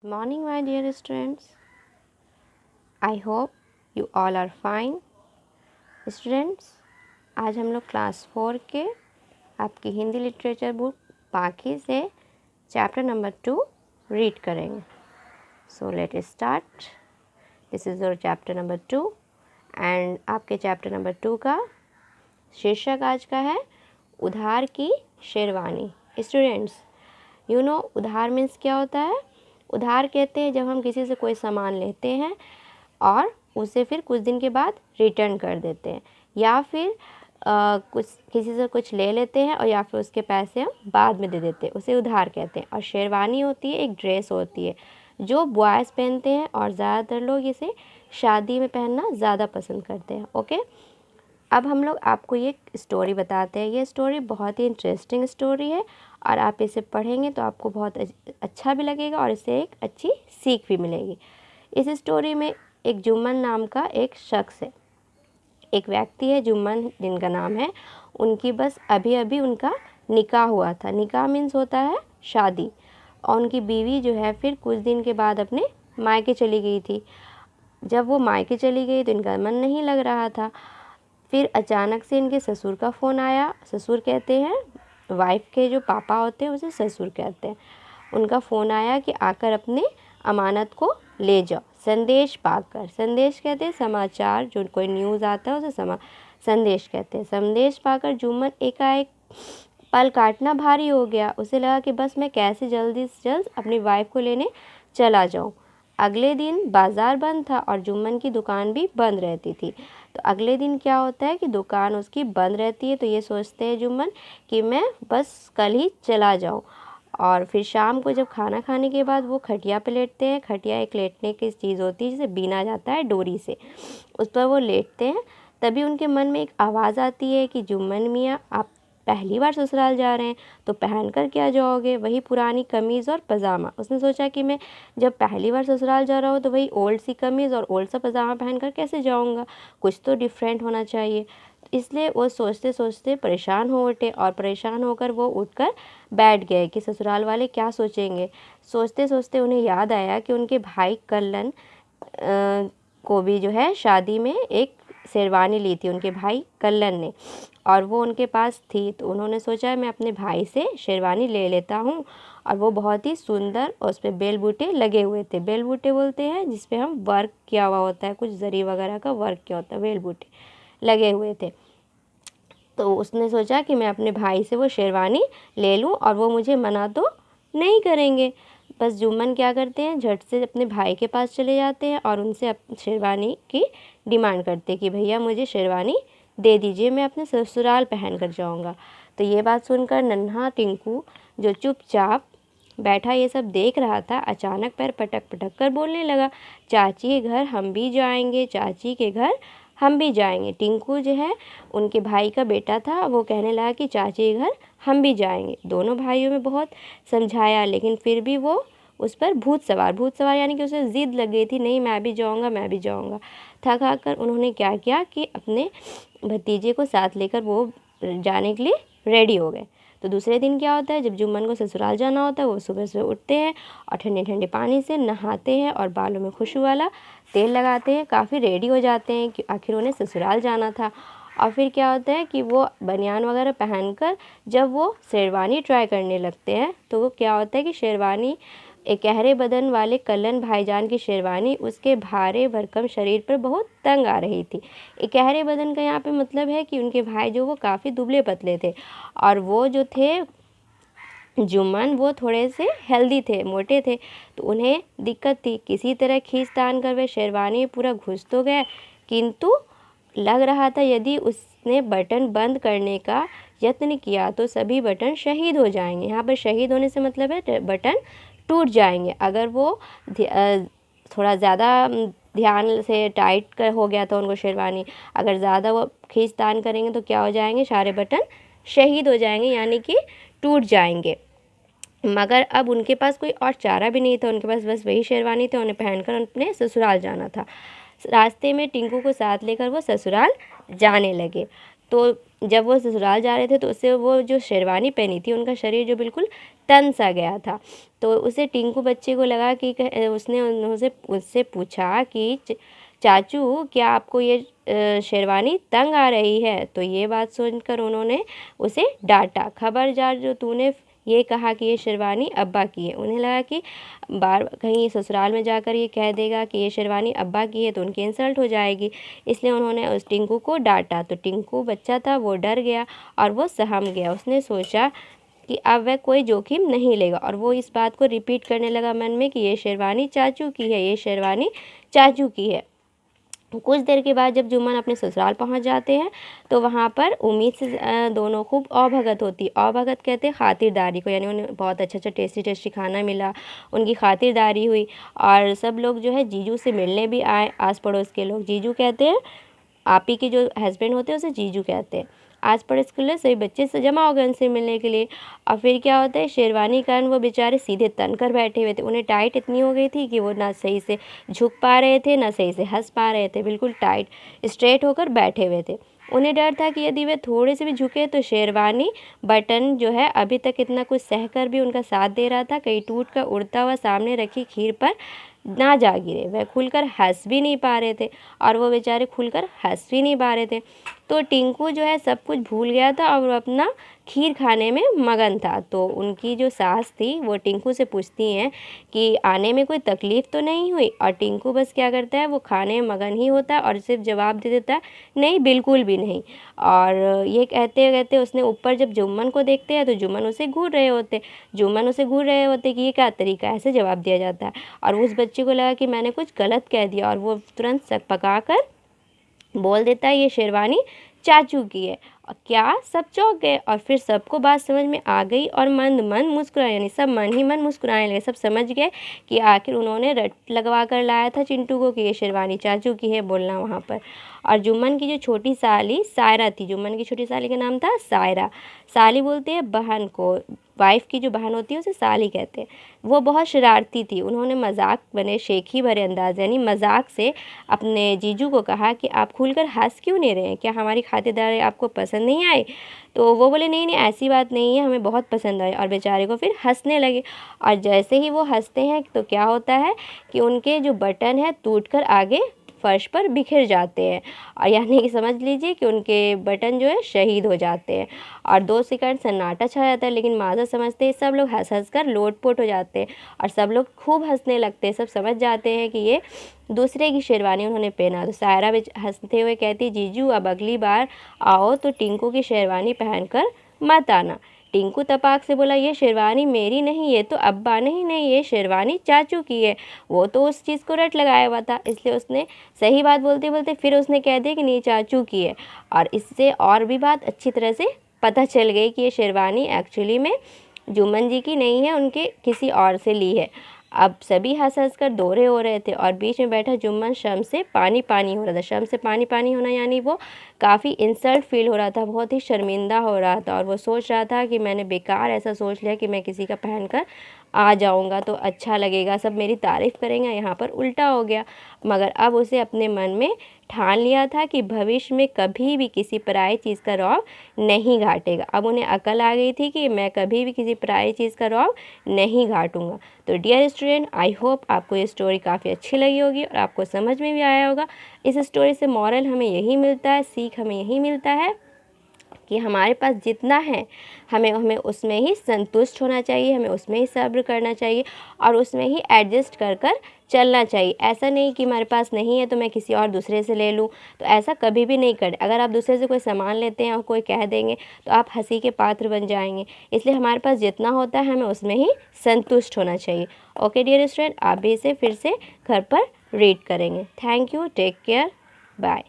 Morning, my dear students. I hope you all are fine. Students, आज हम लोग class 4 के आपकी हिंदी लिटरेचर बुक बाकी से चैप्टर नंबर 2 रीड करेंगे. So let start. This is your chapter number 2 and आपके चैप्टर नंबर 2 का शीर्षक आज का है उधार की शेरवानी. स्टूडेंट्स, यू नो उधार मीन्स क्या होता है? उधार कहते हैं जब हम किसी से कोई सामान लेते हैं और उसे फिर कुछ दिन के बाद रिटर्न कर देते हैं, या फिर कुछ किसी से कुछ ले लेते हैं और या फिर उसके पैसे हम बाद में दे देते हैं, उसे उधार कहते हैं. और शेरवानी होती है, एक ड्रेस होती है जो बॉयज़ पहनते हैं और ज़्यादातर लोग इसे शादी में पहनना ज़्यादा पसंद करते हैं. ओके, अब हम लोग आपको ये स्टोरी बताते हैं. ये स्टोरी बहुत ही इंटरेस्टिंग स्टोरी है और आप इसे पढ़ेंगे तो आपको बहुत अच्छा भी लगेगा और इससे एक अच्छी सीख भी मिलेगी. इस स्टोरी में एक जुम्मन नाम का एक शख्स है, एक व्यक्ति है जुम्मन जिनका नाम है. उनकी बस अभी अभी उनका निकाह हुआ था. निकाह मीन्स होता है शादी. और उनकी बीवी जो है फिर कुछ दिन के बाद अपने मायके चली गई थी. जब वो मायके चली गई तो इनका मन नहीं लग रहा था. फिर अचानक से इनके ससुर का फ़ोन आया. ससुर कहते हैं, वाइफ के जो पापा होते हैं उसे ससुर कहते हैं. उनका फ़ोन आया कि आकर अपने अमानत को ले जाओ. संदेश पाकर, संदेश कहते हैं समाचार, जो कोई न्यूज़ आता है उसे संदेश कहते हैं. संदेश पाकर जुम्मन एकाएक पल काटना भारी हो गया. उसे लगा कि बस मैं कैसे जल्दी से जल्द अपनी वाइफ को लेने चला जाऊं. अगले दिन बाज़ार बंद था और जुम्मन की दुकान भी बंद रहती थी. तो अगले दिन क्या होता है कि दुकान उसकी बंद रहती है. तो ये सोचते हैं जुम्मन कि मैं बस कल ही चला जाऊं. और फिर शाम को जब खाना खाने के बाद वो खटिया पे लेटते हैं. खटिया एक लेटने की चीज़ होती है जिसे बीना जाता है डोरी से, उस पर वो लेटते हैं. तभी उनके मन में एक आवाज़ आती है कि जुम्मन मियाँ, आप पहली बार ससुराल जा रहे हैं तो पहन कर क्या जाओगे? वही पुरानी कमीज़ और पजामा. उसने सोचा कि मैं जब पहली बार ससुराल जा रहा हूँ तो वही ओल्ड सी कमीज़ और ओल्ड सा पजामा पहन कर कैसे जाऊँगा? कुछ तो डिफरेंट होना चाहिए. इसलिए वो सोचते सोचते परेशान हो उठे और परेशान होकर वो उठकर बैठ गए कि ससुराल वाले क्या सोचेंगे. सोचते सोचते उन्हें याद आया कि उनके भाई कल्लन को भी जो है शादी में एक शेरवानी ली थी उनके भाई कल्लन ने, और वो उनके पास थी. तो उन्होंने सोचा मैं अपने भाई से शेरवानी ले लेता हूँ. और वो बहुत ही सुंदर और उस पर बेल बूटे लगे हुए थे. बेल बूटे बोलते हैं जिस पे हम वर्क किया हुआ होता है, कुछ जरी वगैरह का वर्क किया होता है, बेल बूटे लगे हुए थे. तो उसने सोचा कि मैं अपने भाई से वो शेरवानी ले लूं और वो मुझे मना तो नहीं करेंगे. बस जुम्मन क्या करते हैं, झट से अपने भाई के पास चले जाते हैं और उनसे शेरवानी की डिमांड करते हैं कि भैया मुझे शेरवानी दे दीजिए, मैं अपने ससुराल पहन कर जाऊँगा. तो ये बात सुनकर नन्हा टिंकू जो चुपचाप बैठा ये सब देख रहा था, अचानक पैर पटक पटक कर बोलने लगा, चाची के घर हम भी जाएंगे, चाची के घर हम भी जाएंगे. टिंकू जो है उनके भाई का बेटा था, वो कहने लगा कि चाची के घर हम भी जाएंगे. दोनों भाइयों में बहुत समझाया लेकिन फिर भी वो उस पर भूत सवार यानी कि उसे ज़िद लग गई थी, नहीं मैं भी जाऊंगा, मैं भी जाऊंगा. थक हार कर उन्होंने क्या किया कि अपने भतीजे को साथ लेकर वो जाने के लिए रेडी हो गए. तो दूसरे दिन क्या होता है, जब जुम्मन को ससुराल जाना होता है वो सुबह सुबह उठते हैं और ठंडे ठंडे पानी से नहाते हैं और बालों में खुशबू वाला तेल लगाते हैं. काफ़ी रेडी हो जाते हैं कि आखिर उन्हें ससुराल जाना था. और फिर क्या होता है कि वो बनियान वगैरह पहनकर जब वो शेरवानी ट्राई करने लगते हैं तो वो क्या होता है कि शेरवानी एक गहरे बदन वाले कल्लन भाईजान की शेरवानी उसके भारे भरकम शरीर पर बहुत तंग आ रही थी. एक गहरे बदन का यहाँ पे मतलब है कि उनके भाई जो वो काफ़ी दुबले पतले थे और वो जो थे जुम्मन वो थोड़े से हेल्दी थे, मोटे थे. तो उन्हें दिक्कत थी. किसी तरह खींच तान कर वे शेरवानी में पूरा घुस तो गए, किंतु लग रहा था यदि उसने बटन बंद करने का यत्न किया तो सभी बटन शहीद हो जाएंगे. यहाँ पर शहीद होने से मतलब है बटन टूट जाएंगे. अगर वो थोड़ा ज़्यादा ध्यान से टाइट हो गया था उनको शेरवानी, अगर ज़्यादा वो खींच तान करेंगे तो क्या हो जाएंगे, सारे बटन शहीद हो जाएंगे यानी कि टूट जाएंगे. मगर अब उनके पास कोई और चारा भी नहीं था. उनके पास बस वही शेरवानी थी, उन्हें पहनकर अपने ससुराल जाना था. रास्ते में टिंकू को साथ लेकर वो ससुराल जाने लगे. तो जब वो ससुराल जा रहे थे तो उससे वो जो शेरवानी पहनी थी उनका शरीर जो बिल्कुल तन सा गया था। तो उसे टिंकू बच्चे को लगा कि उसने उससे पूछा कि चाचू क्या आपको ये शेरवानी तंग आ रही है? तो ये बात सुनकर उन्होंने उसे डांटा, खबरदार जो तूने ये कहा कि ये शेरवानी अब्बा की है। उन्हें लगा कि बार कहीं ससुराल में जाकर ये कह देगा कि ये शेरवानी अब्बा की है तो उनकी इंसल्ट हो जाएगी, इसलिए उन्होंने उस टिंकू को डांटा। तो टिंकू बच्चा था, वो डर गया और वो सहम गया। उसने सोचा कि अब वह कोई जोखिम नहीं लेगा और वो इस बात को रिपीट करने लगा मन में कि ये शेरवानी चाचू की है, ये शेरवानी चाचू की है। कुछ देर के बाद जब जुम्मन अपने ससुराल पहुंच जाते हैं तो वहाँ पर उम्मीद से दोनों खूब अवभगत होती। अवभगत कहते हैं खातिरदारी को, यानी उन्हें बहुत अच्छा टेस्टी टेस्टी खाना मिला, उनकी खातिरदारी हुई और सब लोग जो है जीजू से मिलने भी आए। आस पड़ोस के लोग, जीजू कहते हैं, आप ही के जो हस्बैंड होते हैं उसे जीजू कहते हैं। आस पड़ोस के लिए सभी बच्चे से जमा हो गए उनसे मिलने के लिए। और फिर क्या होता है, शेरवानी के कारण वो बेचारे सीधे तन कर बैठे हुए थे। उन्हें टाइट इतनी हो गई थी कि वो ना सही से झुक पा रहे थे, ना सही से हंस पा रहे थे, बिल्कुल टाइट स्ट्रेट होकर बैठे हुए थे। उन्हें डर था कि यदि वे थोड़े से भी झुके तो शेरवानी बटन जो है अभी तक इतना कुछ सहकर भी उनका साथ दे रहा था, कहीं टूट कर उड़ता हुआ सामने रखी खीर पर ना जा गिरे। वह खुलकर हंस भी नहीं पा रहे थे और वो बेचारे खुलकर हंस भी नहीं पा रहे थे। तो टिंकू जो है सब कुछ भूल गया था और वो अपना खीर खाने में मगन था। तो उनकी जो सास थी वो टिंकू से पूछती हैं कि आने में कोई तकलीफ़ तो नहीं हुई, और टिंकू बस क्या करता है, वो खाने में मगन ही होता है और सिर्फ जवाब दे देता है नहीं, बिल्कुल भी नहीं। और ये कहते कहते उसने ऊपर जब जुम्मन को देखते हैं तो जुम्मन उसे घूर रहे होते कि ये क्या तरीका है, ऐसे जवाब दिया जाता है। और उस बच्चे को लगा कि मैंने कुछ गलत कह दिया और वो तुरंत सकपका कर बोल देता है ये शेरवानी चाचू की है। और क्या सब चौंक गए और फिर सबको बात समझ में आ गई और मन मन मुस्कुराए, यानी सब मन ही मन मुस्कुराने लगे। सब समझ गए कि आखिर उन्होंने रट लगवा कर लाया था चिंटू को कि ये शेरवानी चाचू की है बोलना वहाँ पर। और जुम्मन की जो छोटी साली सायरा थी, जुम्मन की छोटी साली का नाम था सायरा। साली बोलते हैं बहन को, वाइफ की जो बहन होती है उसे साली कहते हैं। वो बहुत शरारती थी। उन्होंने मजाक बने शेखी भरे अंदाज यानी मजाक से अपने जीजू को कहा कि आप खुलकर हंस क्यों नहीं रहे हैं, क्या हमारी खातिरदारी आपको पसंद नहीं आई? तो वो बोले नहीं नहीं ऐसी बात नहीं है, हमें बहुत पसंद आई। और बेचारे को फिर हंसने लगे। और जैसे ही वो हंसते हैं तो क्या होता है कि उनके जो बटन है टूटकर आगे फर्श पर बिखर जाते हैं, और यानी कि समझ लीजिए कि उनके बटन जो है शहीद हो जाते हैं। और 2 सेकंड सन्नाटा छा जाता है, लेकिन माज़ा समझते हैं सब लोग हंस हंस कर लोटपोट हो जाते हैं और सब लोग खूब हंसने लगते हैं। सब समझ जाते हैं कि ये दूसरे की शेरवानी उन्होंने पहना। तो सायरा हंसते हुए कहती जीजू अब अगली बार आओ तो टिंकू की शेरवानी पहनकर मत आना। टिंकू तपाक से बोला ये शेरवानी मेरी नहीं, ये तो अब्बा नहीं, ये शेरवानी चाचू की है। वो तो उस चीज़ को रट लगाया हुआ था, इसलिए उसने सही बात बोलते बोलते फिर उसने कह दिया कि नहीं चाचू की है। और इससे और भी बात अच्छी तरह से पता चल गई कि ये शेरवानी एक्चुअली में जुम्मन जी की नहीं है, उनके किसी और से ली है। अब सभी हंस हंस कर दोहरे हो रहे थे और बीच में बैठा जुम्मन शर्म से पानी पानी हो रहा था। शर्म से पानी पानी होना यानी वो काफ़ी इंसल्ट फील हो रहा था, बहुत ही शर्मिंदा हो रहा था और वो सोच रहा था कि मैंने बेकार ऐसा सोच लिया कि मैं किसी का पहनकर आ जाऊंगा तो अच्छा लगेगा, सब मेरी तारीफ़ करेंगे। यहाँ पर उल्टा हो गया। मगर अब उसे अपने मन में ठान लिया था कि भविष्य में कभी भी किसी पराई चीज़ का रौब नहीं घाटेगा। अब उन्हें अकल आ गई थी कि मैं कभी भी किसी पराई चीज़ का रौब नहीं घाटूंगा। तो डियर स्टूडेंट, आई होप आपको ये स्टोरी काफ़ी अच्छी लगी होगी और आपको समझ में भी आया होगा। इस स्टोरी से मॉरल हमें यही मिलता है, सीख हमें यही मिलता है कि हमारे पास जितना है हमें उसमें ही संतुष्ट होना चाहिए, हमें उसमें ही सब्र करना चाहिए और उसमें ही एडजस्ट कर कर चलना चाहिए। ऐसा नहीं कि हमारे पास नहीं है तो मैं किसी और दूसरे से ले लूँ, तो ऐसा कभी भी नहीं करें। अगर आप दूसरे से कोई सामान लेते हैं और कोई कह देंगे तो आप हंसी के पात्र बन जाएंगे। इसलिए हमारे पास जितना होता है हमें उसमें ही संतुष्ट होना चाहिए। ओके डियर स्टूडेंट, आप भी इसे फिर से घर पर रीड करेंगे। Thank you, take care, bye.